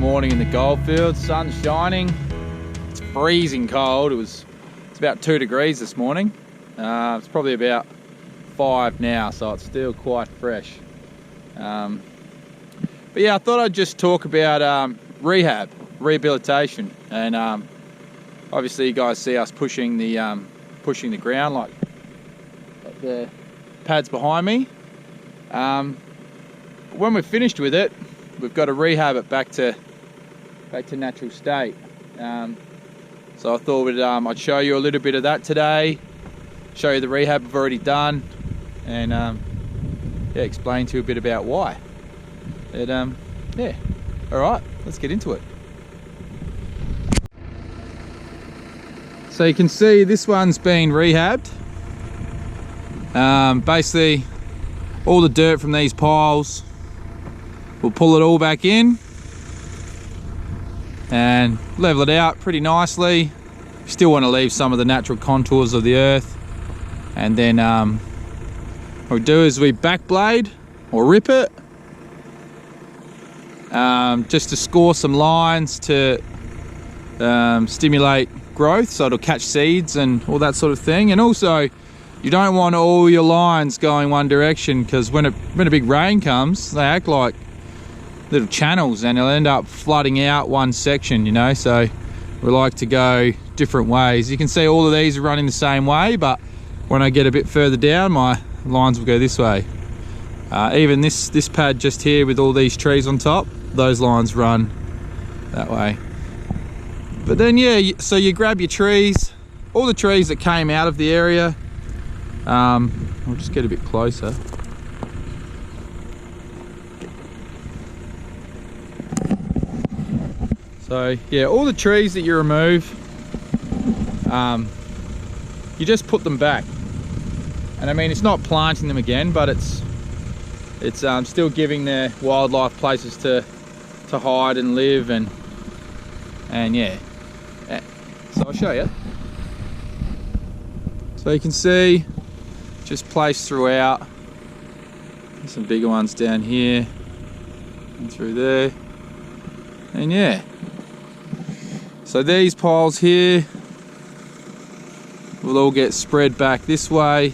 morning in the goldfields. Sun's shining. It's freezing cold. It's about 2 degrees this morning. It's probably about 5 now, so it's still quite fresh. But yeah, I thought I'd just talk about rehabilitation, and obviously you guys see us pushing the ground like the pads behind me. When we're finished with it, we've got to rehab it back to natural state. So I thought I'd show you a little bit of that today, show you the rehab I've already done, and yeah, explain to you a bit about why. But yeah, all right, let's get into it. So you can see this one's been rehabbed. Basically, all the dirt from these piles, we'll pull it all back in and level it out pretty nicely. Still want to leave some of the natural contours of the earth, and then what we do is we backblade or rip it, just to score some lines to stimulate growth, so it'll catch seeds and all that sort of thing. And also, you don't want all your lines going one direction, because when a big rain comes, they act like little channels and it'll end up flooding out one section, you know. So we like to go different ways. You can see all of these are running the same way, but when I get a bit further down, my lines will go this way. Even this pad just here with all these trees on top, those lines run that way. But then yeah, so you grab your trees, all the trees that came out of the area. I'll just get a bit closer. So yeah, all the trees that you remove, you just put them back. And I mean, it's not planting them again, but it's still giving their wildlife places to hide and live, and yeah. So I'll show you. So you can see, just placed throughout. There's some bigger ones down here and through there, and yeah. So these piles here will all get spread back this way,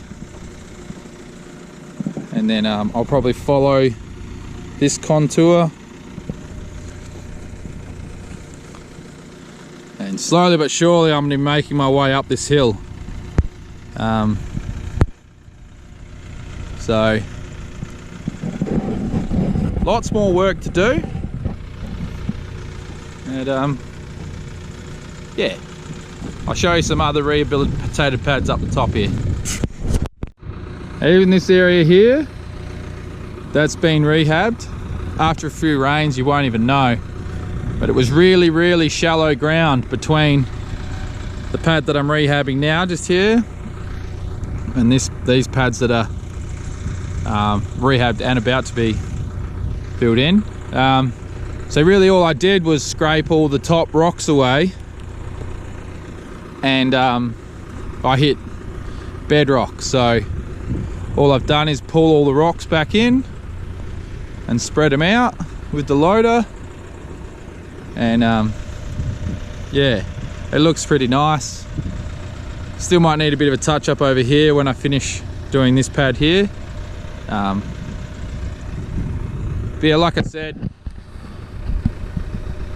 and then I'll probably follow this contour, and slowly but surely I'm going to be making my way up this hill. So lots more work to do, and yeah, I'll show you some other rehabilitated pads up the top here. Even this area here, that's been rehabbed. After a few rains, you won't even know, but it was really shallow ground between the pad that I'm rehabbing now, just here, and these pads that are rehabbed and about to be filled in. So really all I did was scrape all the top rocks away, and I hit bedrock. So all I've done is pull all the rocks back in and spread them out with the loader, and yeah, it looks pretty nice. Still might need a bit of a touch up over here when I finish doing this pad here. But yeah, like I said,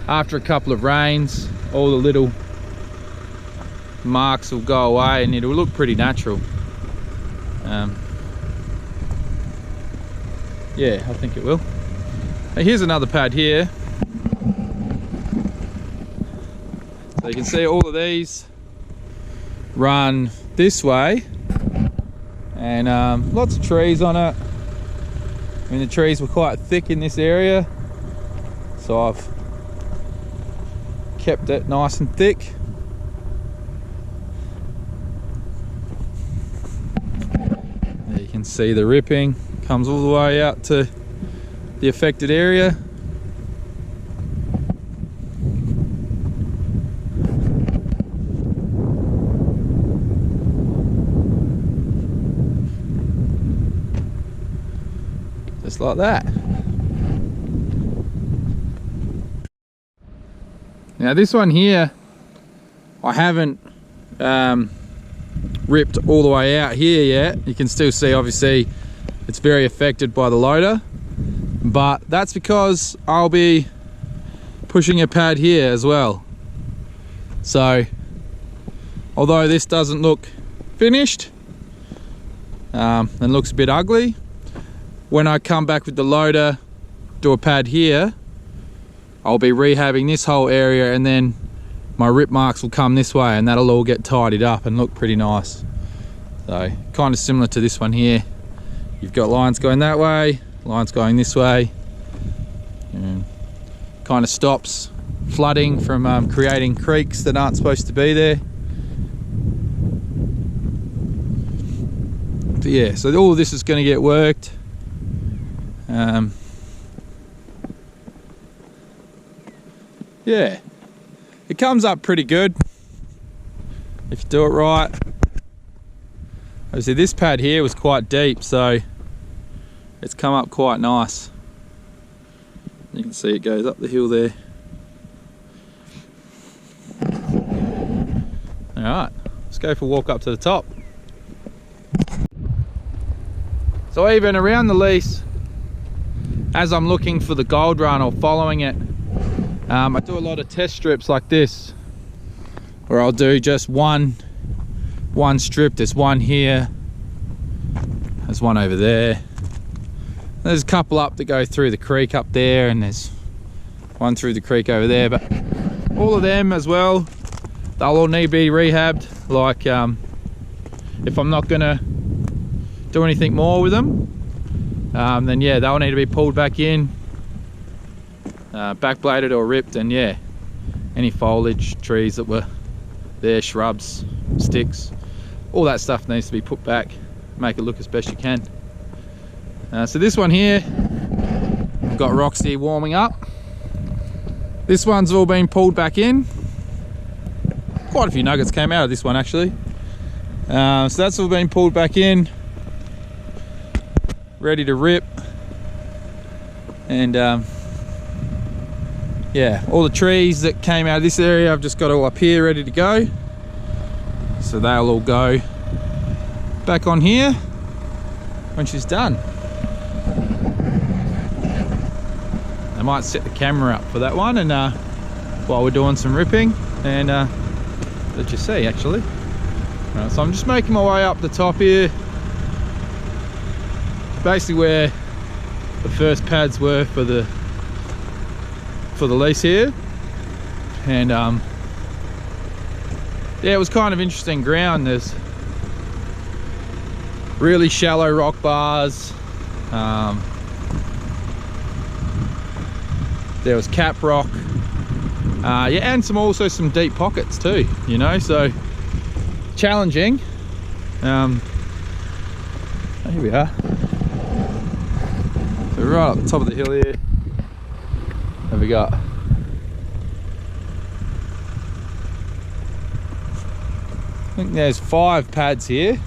after a couple of rains, all the little marks will go away and it'll look pretty natural. Yeah, I think it will. Now here's another pad here. So you can see all of these run this way, and lots of trees on it. I mean, the trees were quite thick in this area, so I've kept it nice and thick. There you can see the ripping comes all the way out to the affected area. Just like that. Now this one here, I haven't ripped all the way out here yet. You can still see, obviously, it's very affected by the loader, but that's because I'll be pushing a pad here as well. So although this doesn't look finished and looks a bit ugly, when I come back with the loader, do a pad here, I'll be rehabbing this whole area, and then my rip marks will come this way, and that'll all get tidied up and look pretty nice. So kind of similar to this one here. You've got lines going that way, lines going this way, and kind of stops flooding from creating creeks that aren't supposed to be there. But yeah, so all of this is going to get worked. Yeah, it comes up pretty good if you do it right. Obviously this pad here was quite deep, so it's come up quite nice. You can see it goes up the hill there. Alright, let's go for a walk up to the top. So even around the lease, as I'm looking for the gold run or following it, I do a lot of test strips like this, where I'll do just one strip. There's one here, there's one over there, there's a couple up that go through the creek up there, and there's one through the creek over there. But all of them as well, they'll all need to be rehabbed. Like if I'm not gonna do anything more with them, then yeah, they'll need to be pulled back in, backbladed or ripped, and yeah, any foliage, trees that were there, shrubs, sticks, all that stuff needs to be put back, make it look as best you can. So this one here, I've got rocks here warming up. This one's all been pulled back in. Quite a few nuggets came out of this one actually. So that's all been pulled back in, ready to rip. And yeah, all the trees that came out of this area, I've just got all up here ready to go. So they'll all go back on here when she's done. I might set the camera up for that one, and while we're doing some ripping, and let you see actually. Right, so I'm just making my way up the top here, basically where the first pads were for the lease here. And yeah, it was kind of interesting ground. There's really shallow rock bars, there was cap rock, yeah, and also some deep pockets too, you know, so challenging. Here we are. So right up the top of the hill here, there we got I think there's 5 pads here.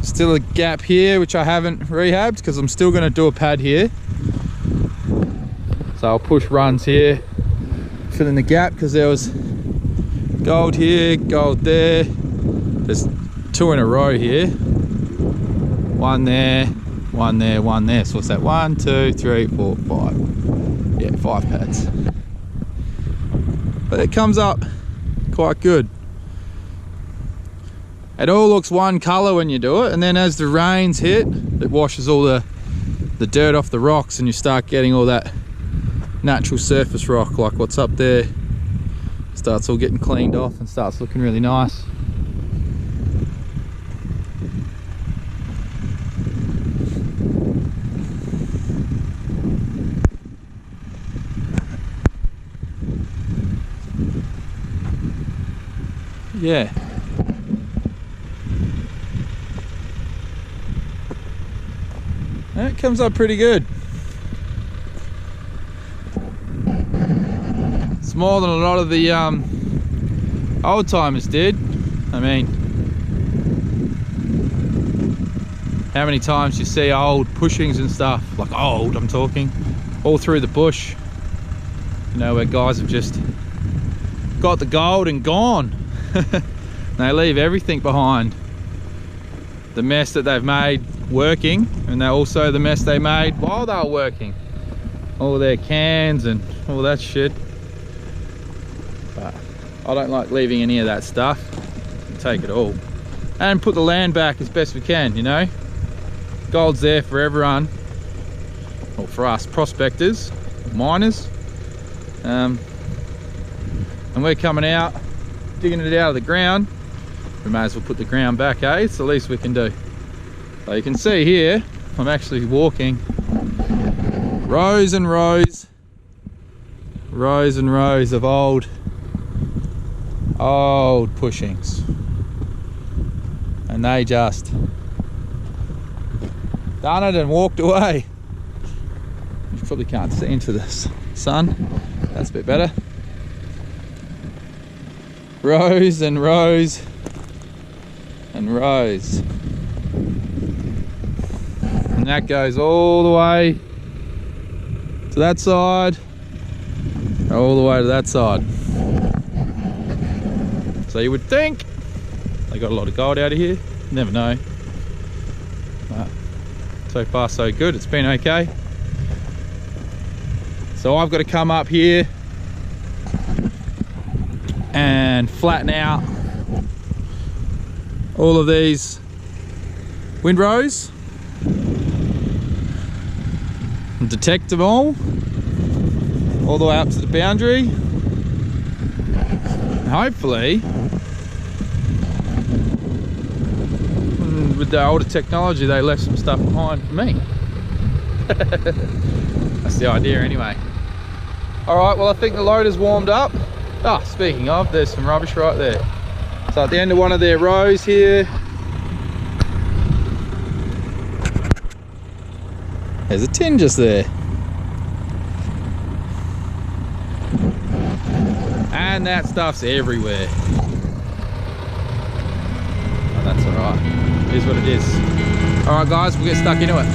Still a gap here which I haven't rehabbed because I'm still going to do a pad here. So I'll push runs here, fill in the gap, because there was gold here, gold there. There's 2 in a row here. One there, one there, one there. So what's that? 1, 2, 3, 4, 5. Yeah, 5 pads. But it comes up quite good. It all looks one colour when you do it, and then as the rains hit, it washes all the dirt off the rocks, and you start getting all that natural surface rock, like what's up there, starts all getting cleaned off and starts looking really nice. Yeah. It comes up pretty good. It's more than a lot of the old timers did. I mean, how many times you see old pushings and stuff, like old, I'm talking, all through the bush, You know, where guys have just got the gold and gone. They leave everything behind. The mess that they've made working, and also the mess they made while they were working. All their cans and all that shit. But I don't like leaving any of that stuff. Take it all. And put the land back as best we can, you know. Gold's there for everyone. Or for us prospectors, miners. And we're coming out, digging it out of the ground. We may as well put the ground back, eh? It's the least we can do. So you can see here, I'm actually walking rows and rows of old pushings. And they just done it and walked away. You probably can't see into the sun. That's a bit better. Rows and rows and rows. And that goes all the way to that side, all the way to that side. So you would think they got a lot of gold out of here. Never know. But so far so good. It's been okay. So I've got to come up here and flatten out all of these windrows and detect them all the way up to the boundary. And hopefully, with the older technology, they left some stuff behind for me. That's the idea anyway. Alright, well I think the loader's warmed up. Ah, speaking of, there's some rubbish right there. So at the end of one of their rows here, there's a tin just there. And that stuff's everywhere. Oh, that's alright. It is what it is. Alright guys, we'll get stuck into it.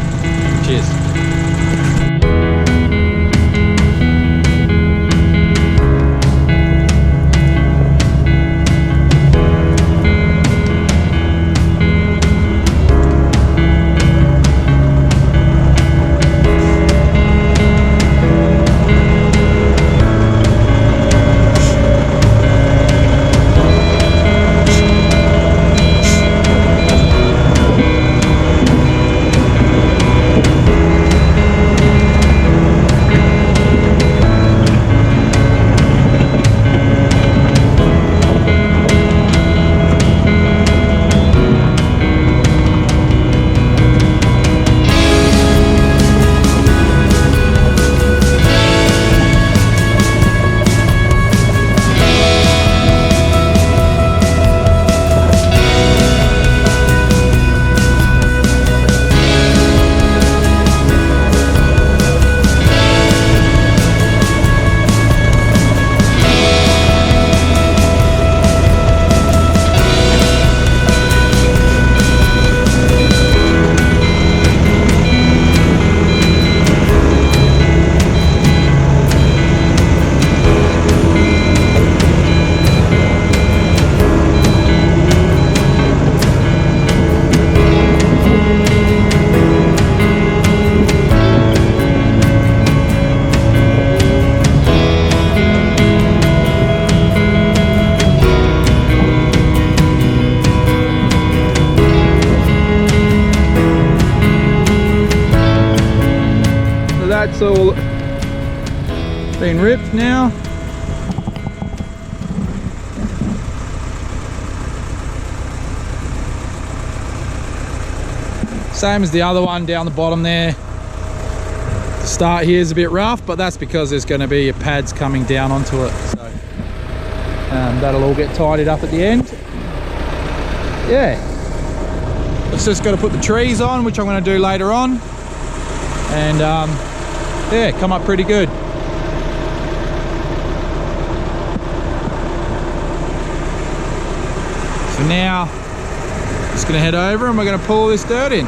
Cheers. That's all been ripped now. Same as the other one down the bottom there. The start here is a bit rough, but that's because there's going to be pads coming down onto it. So that'll all get tidied up at the end. Yeah. It's just got to put the trees on, which I'm going to do later on. And yeah, come up pretty good. So now, just going to head over and we're going to pull all this dirt in.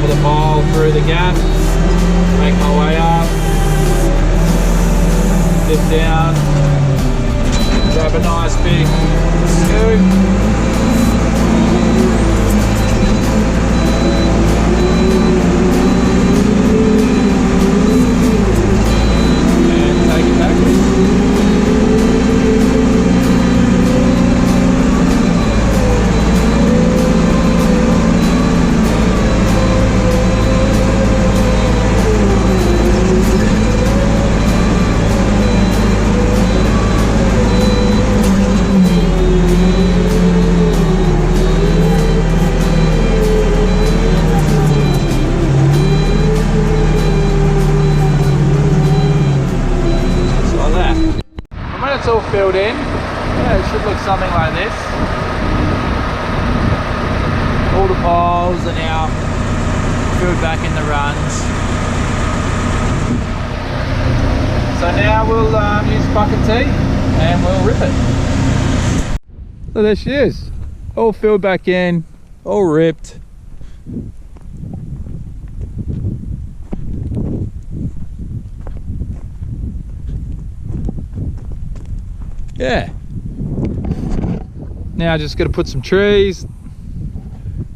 with a pole through the gap, make my way up, dip down, grab a nice big scoop. And take it backwards. It's all filled in. Yeah, it should look something like this. All the poles are now filled back in the runs. So now we'll use bucket T and we'll rip it. So there she is, all filled back in, all ripped. Yeah. Now I just got to put some trees,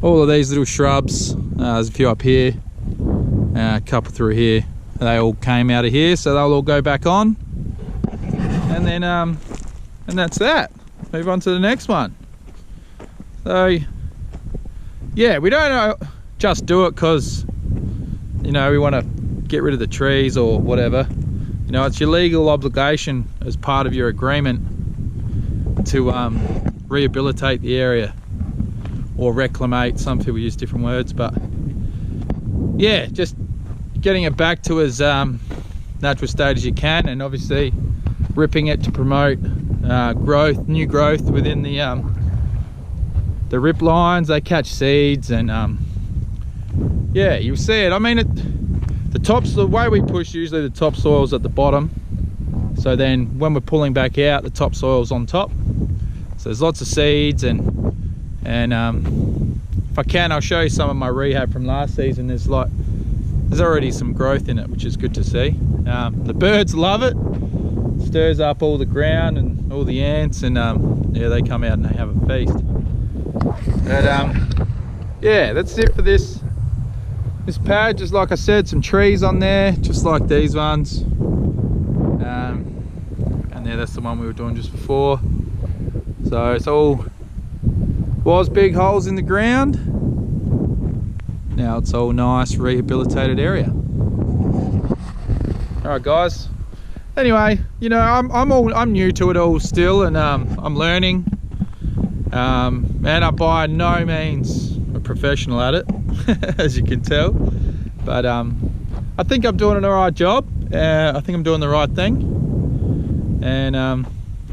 all of these little shrubs. There's a few up here, a couple through here. They all came out of here, so they'll all go back on. And then, and that's that. Move on to the next one. So, yeah, we don't just do it because, you know, we want to get rid of the trees or whatever. You know, it's your legal obligation as part of your agreement to rehabilitate the area or reclimate. Some people use different words, but yeah, just getting it back to as natural state as you can, and obviously ripping it to promote growth, new growth within the rip lines. They catch seeds, and yeah, you'll see it. I mean, the tops, the way we push, usually the topsoil's at the bottom, so then when we're pulling back out, the topsoil's on top. So there's lots of seeds, and if I can, I'll show you some of my rehab from last season. There's already some growth in it, which is good to see. The birds love it. Stirs up all the ground and all the ants, and yeah, they come out and they have a feast. But yeah, that's it for this pad. Just like I said, some trees on there, just like these ones. And yeah, that's the one we were doing just before. So it's all was big holes in the ground. Now it's all nice rehabilitated area. All right, guys. Anyway, you know, I'm new to it all still, and I'm learning. And I'm by no means a professional at it, as you can tell. But I think I'm doing an alright job. I think I'm doing the right thing. And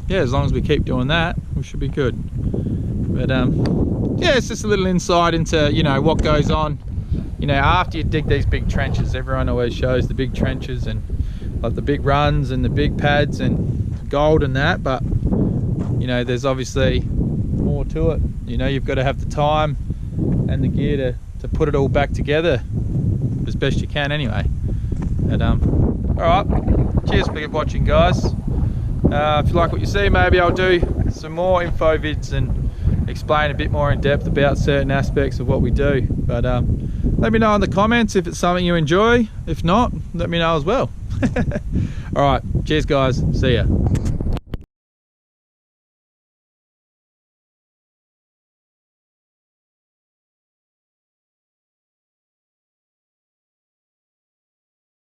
yeah, as long as we keep doing that, we should be good. But yeah, it's just a little insight into, you know, what goes on, you know, after you dig these big trenches. Everyone always shows the big trenches and like the big runs and the big pads and gold and that, but you know, there's obviously more to it. You know, you've got to have the time and the gear to put it all back together as best you can anyway. But all right, cheers for watching, guys. If you like what you see, maybe I'll do some more info vids and explain a bit more in depth about certain aspects of what we do. But let me know in the comments if it's something you enjoy. If not, let me know as well. All right, cheers, guys. See ya.